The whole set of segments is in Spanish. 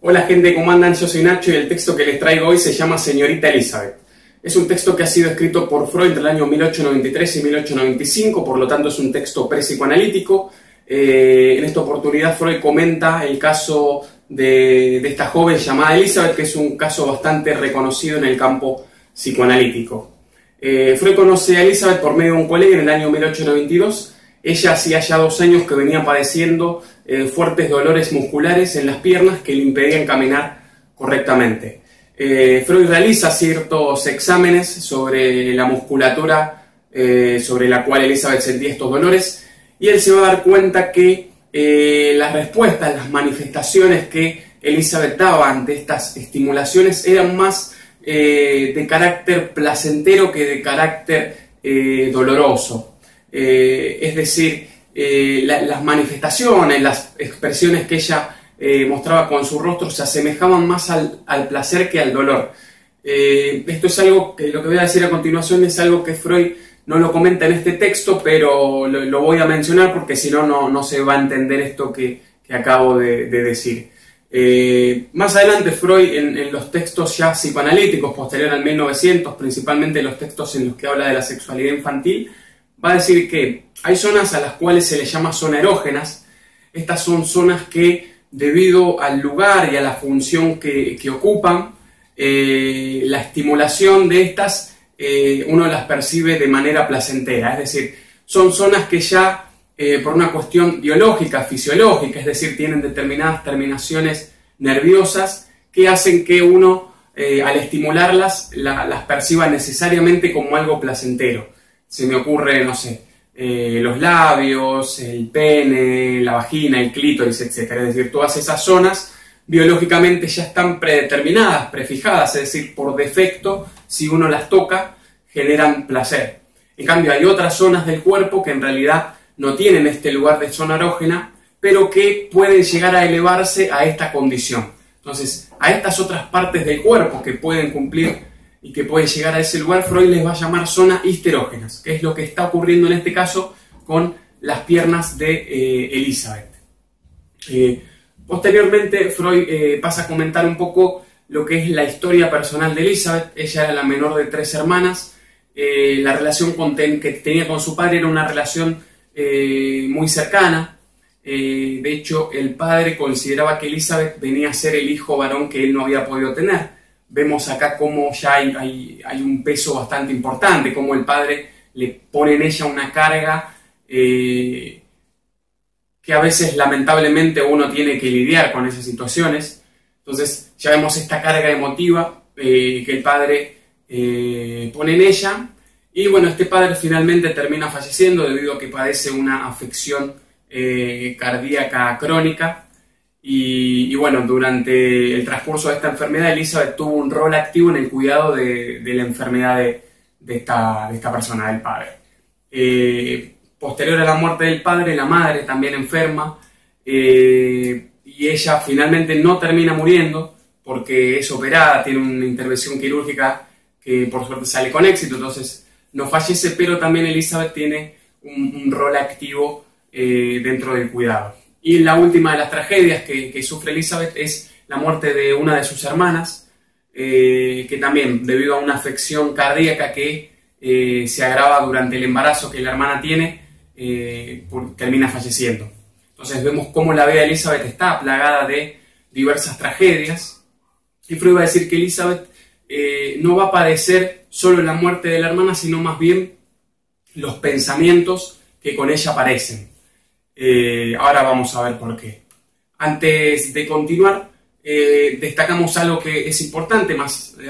Hola gente, ¿cómo andan? Yo soy Nacho y el texto que les traigo hoy se llama Señorita Elizabeth. Es un texto que ha sido escrito por Freud entre el año 1893 y 1895, por lo tanto es un texto pre-psicoanalítico. En esta oportunidad Freud comenta el caso de esta joven llamada Elizabeth, que es un caso bastante reconocido en el campo psicoanalítico. Freud conoce a Elizabeth por medio de un colega en el año 1892. Ella hacía ya 2 años que venía padeciendo fuertes dolores musculares en las piernas que le impedían caminar correctamente. Freud realiza ciertos exámenes sobre la musculatura sobre la cual Elizabeth sentía estos dolores, y él se va a dar cuenta que las respuestas, las manifestaciones que Elizabeth daba ante estas estimulaciones eran más de carácter placentero que de carácter doloroso. Es decir, las manifestaciones, las expresiones que ella mostraba con su rostro se asemejaban más al placer que al dolor. Esto es algo que lo que voy a decir a continuación es algo que Freud no lo comenta en este texto, pero lo voy a mencionar porque si no, no se va a entender esto que acabo de decir. Más adelante Freud en los textos ya psicoanalíticos posterior al 1900, principalmente los textos en los que habla de la sexualidad infantil, va a decir que hay zonas a las cuales se les llama zonas erógenas. Estas son zonas que, debido al lugar y a la función que ocupan, la estimulación de estas uno las percibe de manera placentera. Es decir, son zonas que ya por una cuestión biológica, fisiológica, es decir, tienen determinadas terminaciones nerviosas que hacen que uno, al estimularlas, las perciba necesariamente como algo placentero. Se me ocurre, no sé, los labios, el pene, la vagina, el clítoris, etc. Es decir, todas esas zonas biológicamente ya están predeterminadas, prefijadas, es decir, por defecto, si uno las toca, generan placer. En cambio, hay otras zonas del cuerpo que en realidad no tienen este lugar de zona erógena, pero que pueden llegar a elevarse a esta condición. Entonces, a estas otras partes del cuerpo que pueden cumplir y que pueden llegar a ese lugar, Freud les va a llamar zonas histerógenas, que es lo que está ocurriendo en este caso con las piernas de Elizabeth. Posteriormente, Freud pasa a comentar un poco lo que es la historia personal de Elizabeth. Ella era la menor de 3 hermanas. La relación que tenía con su padre era una relación muy cercana. De hecho, el padre consideraba que Elizabeth venía a ser el hijo varón que él no había podido tener. Vemos acá cómo ya hay un peso bastante importante, cómo el padre le pone en ella una carga que a veces lamentablemente uno tiene que lidiar con esas situaciones. Entonces ya vemos esta carga emotiva que el padre pone en ella, y bueno, este padre finalmente termina falleciendo debido a que padece una afección cardíaca crónica. Y bueno, durante el transcurso de esta enfermedad, Elizabeth tuvo un rol activo en el cuidado de la enfermedad de esta persona, del padre. Posterior a la muerte del padre, la madre también enferma, y ella finalmente no termina muriendo porque es operada, tiene una intervención quirúrgica que por suerte sale con éxito, entonces no fallece, pero también Elizabeth tiene un rol activo dentro del cuidado. Y la última de las tragedias que sufre Elizabeth es la muerte de una de sus hermanas, que también, debido a una afección cardíaca que se agrava durante el embarazo que la hermana tiene, termina falleciendo. Entonces vemos cómo la vida de Elizabeth está plagada de diversas tragedias, y Freud va a decir que Elizabeth no va a padecer solo la muerte de la hermana, sino más bien los pensamientos que con ella aparecen. Ahora vamos a ver por qué. Antes de continuar, destacamos algo que es importante,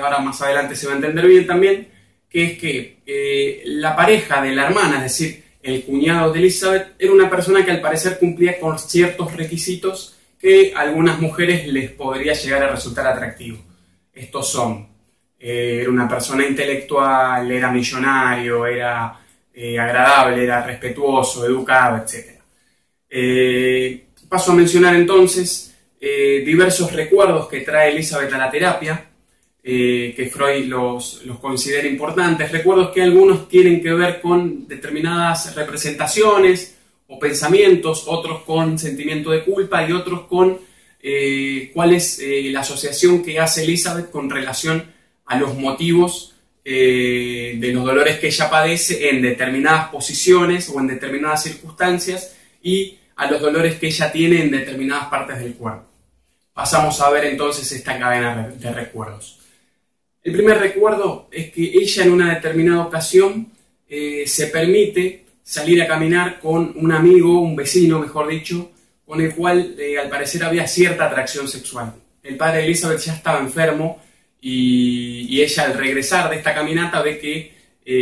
ahora más adelante se va a entender bien también, que es que la pareja de la hermana, es decir, el cuñado de Elizabeth, era una persona que al parecer cumplía con ciertos requisitos que a algunas mujeres les podría llegar a resultar atractivo. Estos son, era una persona intelectual, era millonario, era agradable, era respetuoso, educado, etc. Paso a mencionar entonces diversos recuerdos que trae Elizabeth a la terapia, que Freud los considera importantes, recuerdos que algunos tienen que ver con determinadas representaciones o pensamientos, otros con sentimiento de culpa y otros con cuál es la asociación que hace Elizabeth con relación a los motivos de los dolores que ella padece en determinadas posiciones o en determinadas circunstancias y a los dolores que ella tiene en determinadas partes del cuerpo. Pasamos a ver entonces esta cadena de recuerdos. El primer recuerdo es que ella en una determinada ocasión se permite salir a caminar con un amigo, un vecino mejor dicho, con el cual al parecer había cierta atracción sexual. El padre de Elizabeth ya estaba enfermo y ella al regresar de esta caminata ve que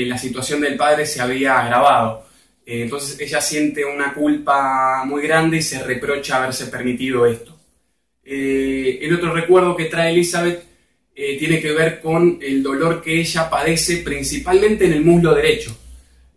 la situación del padre se había agravado. Entonces ella siente una culpa muy grande y se reprocha haberse permitido esto. El otro recuerdo que trae Elizabeth tiene que ver con el dolor que ella padece principalmente en el muslo derecho.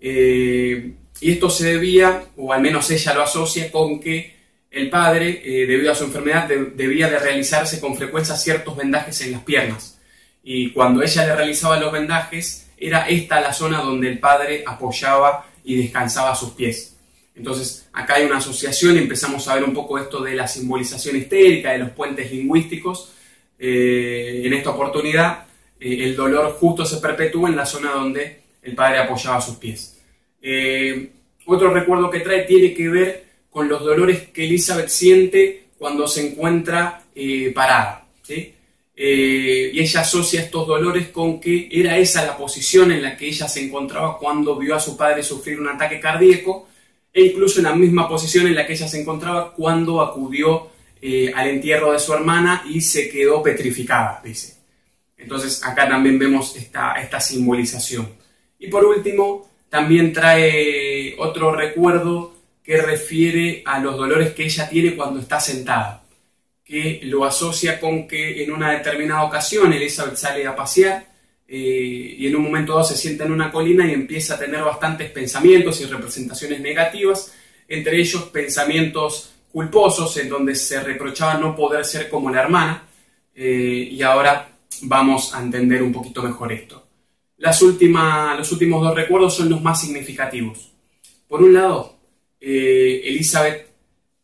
Y esto se debía, o al menos ella lo asocia, con que el padre, debido a su enfermedad, debía de realizarse con frecuencia ciertos vendajes en las piernas. Y cuando ella le realizaba los vendajes, era esta la zona donde el padre apoyaba y descansaba sus pies. Entonces, acá hay una asociación y empezamos a ver un poco esto de la simbolización histérica, de los puentes lingüísticos. En esta oportunidad, el dolor justo se perpetúa en la zona donde el padre apoyaba sus pies. Otro recuerdo que trae tiene que ver con los dolores que Elizabeth siente cuando se encuentra parada, ¿sí? Y ella asocia estos dolores con que era esa la posición en la que ella se encontraba cuando vio a su padre sufrir un ataque cardíaco, e incluso en la misma posición en la que ella se encontraba cuando acudió al entierro de su hermana y se quedó petrificada, dice. Entonces acá también vemos esta simbolización. Y por último, también trae otro recuerdo que refiere a los dolores que ella tiene cuando está sentada, que lo asocia con que en una determinada ocasión Elizabeth sale a pasear y en un momento dado se sienta en una colina y empieza a tener bastantes pensamientos y representaciones negativas, entre ellos pensamientos culposos en donde se reprochaba no poder ser como la hermana, y ahora vamos a entender un poquito mejor esto. Los últimos dos recuerdos son los más significativos. Por un lado, Elizabeth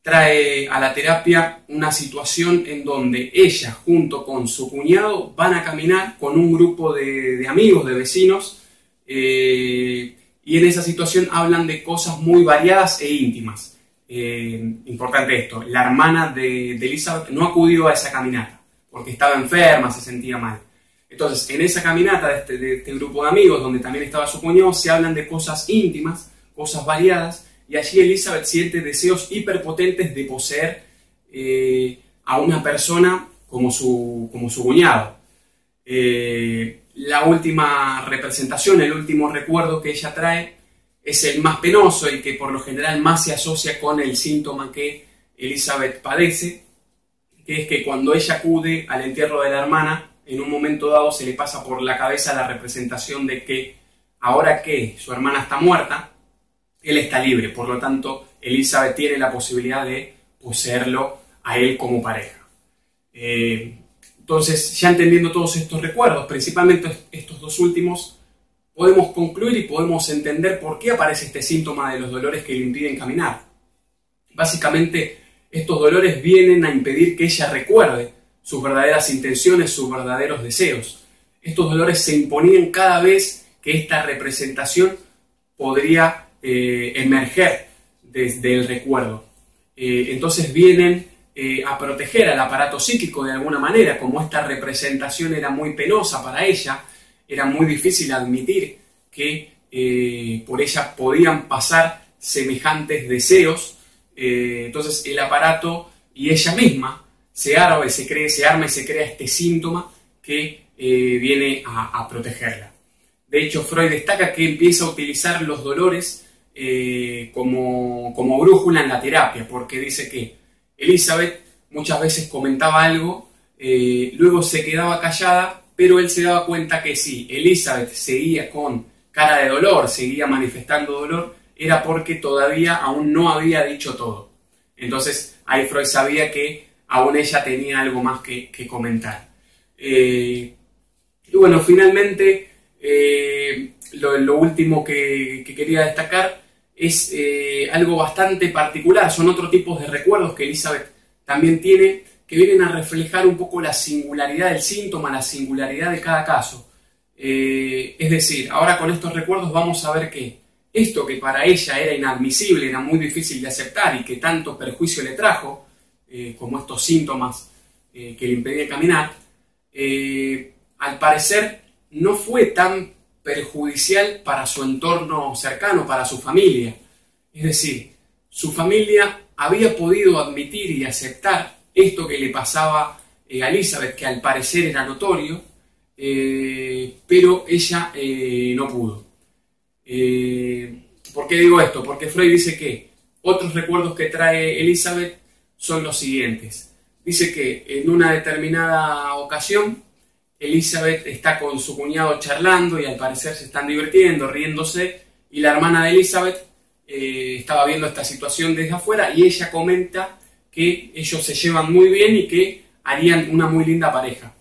trae a la terapia una situación en donde ella junto con su cuñado van a caminar con un grupo de amigos, de vecinos, y en esa situación hablan de cosas muy variadas e íntimas. Importante esto, la hermana de Elizabeth no acudió a esa caminata porque estaba enferma, se sentía mal. Entonces, en esa caminata de este grupo de amigos, donde también estaba su cuñado, se hablan de cosas íntimas, cosas variadas, y allí Elizabeth siente deseos hiperpotentes de poseer a una persona como su cuñado. La última representación, el último recuerdo que ella trae, es el más penoso, el que por lo general más se asocia con el síntoma que Elizabeth padece, que es que cuando ella acude al entierro de la hermana, en un momento dado se le pasa por la cabeza la representación de que ahora que su hermana está muerta, él está libre, por lo tanto Elizabeth tiene la posibilidad de poseerlo a él como pareja. Entonces, ya entendiendo todos estos recuerdos, principalmente estos dos últimos, podemos concluir y podemos entender por qué aparece este síntoma de los dolores que le impiden caminar. Básicamente, estos dolores vienen a impedir que ella recuerde sus verdaderas intenciones, sus verdaderos deseos. Estos dolores se imponían cada vez que esta representación podría emerger desde el recuerdo. Entonces vienen a proteger al aparato psíquico de alguna manera, como esta representación era muy penosa para ella, era muy difícil admitir que por ella podían pasar semejantes deseos. Entonces el aparato y ella misma se arma y se crea este síntoma que viene a protegerla. De hecho, Freud destaca que empieza a utilizar los dolores como brújula en la terapia, porque dice que Elizabeth muchas veces comentaba algo, luego se quedaba callada, pero él se daba cuenta que si Elizabeth seguía con cara de dolor, seguía manifestando dolor, era porque todavía aún no había dicho todo. Entonces ahí Freud sabía que aún ella tenía algo más que comentar. Y bueno, finalmente lo último que quería destacar es algo bastante particular. Son otros tipos de recuerdos que Elizabeth también tiene, que vienen a reflejar un poco la singularidad del síntoma, la singularidad de cada caso. Es decir, ahora con estos recuerdos vamos a ver que esto que para ella era inadmisible, era muy difícil de aceptar y que tanto perjuicio le trajo, como estos síntomas que le impedían caminar, al parecer no fue tan perjudicial para su entorno cercano, para su familia. Es decir, su familia había podido admitir y aceptar esto que le pasaba a Elizabeth, que al parecer era notorio, pero ella no pudo. ¿Por qué digo esto? Porque Freud dice que otros recuerdos que trae Elizabeth son los siguientes. Dice que en una determinada ocasión Elizabeth está con su cuñado charlando y al parecer se están divirtiendo, riéndose, y la hermana de Elizabeth estaba viendo esta situación desde afuera y ella comenta que ellos se llevan muy bien y que harían una muy linda pareja.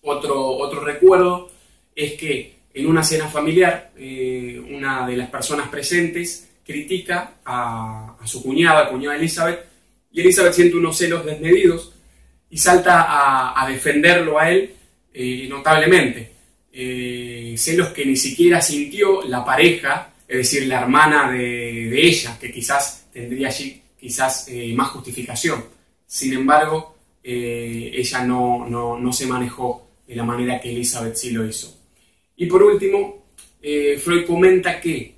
Otro recuerdo es que en una cena familiar una de las personas presentes critica a su cuñada, al cuñado de Elizabeth, y Elizabeth siente unos celos desmedidos y salta a defenderlo a él notablemente. Celos que ni siquiera sintió la pareja, es decir, la hermana de ella, que quizás tendría allí más justificación. Sin embargo, ella no se manejó de la manera que Elizabeth sí lo hizo. Y por último, Freud comenta que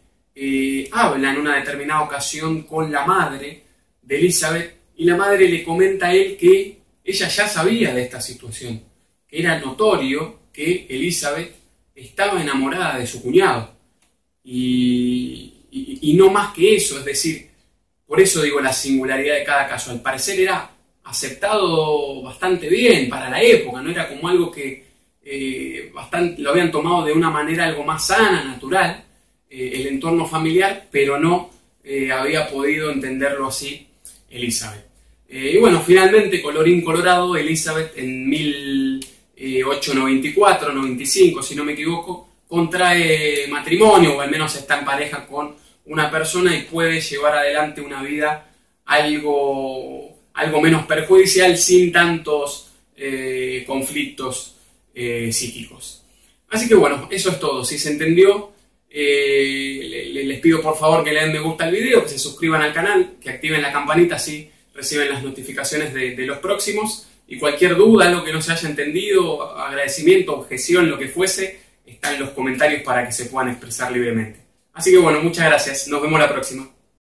habla en una determinada ocasión con la madre de Elizabeth y la madre le comenta a él que ella ya sabía de esta situación, que era notorio que Elizabeth estaba enamorada de su cuñado y no más que eso, es decir, por eso digo la singularidad de cada caso. Al parecer era aceptado bastante bien para la época, no era como algo que lo habían tomado de una manera algo más sana, natural, el entorno familiar, pero no había podido entenderlo así Elizabeth. Y bueno, finalmente, colorín colorado, Elizabeth en 1894-95, si no me equivoco, contrae matrimonio, o al menos está en pareja con una persona y puede llevar adelante una vida algo menos perjudicial, sin tantos conflictos psíquicos. Así que bueno, eso es todo. Si se entendió, les pido por favor que le den me gusta al video, que se suscriban al canal, que activen la campanita, así reciben las notificaciones de los próximos. Y cualquier duda, algo que no se haya entendido, agradecimiento, objeción, lo que fuese, está en los comentarios para que se puedan expresar libremente. Así que bueno, muchas gracias. Nos vemos la próxima.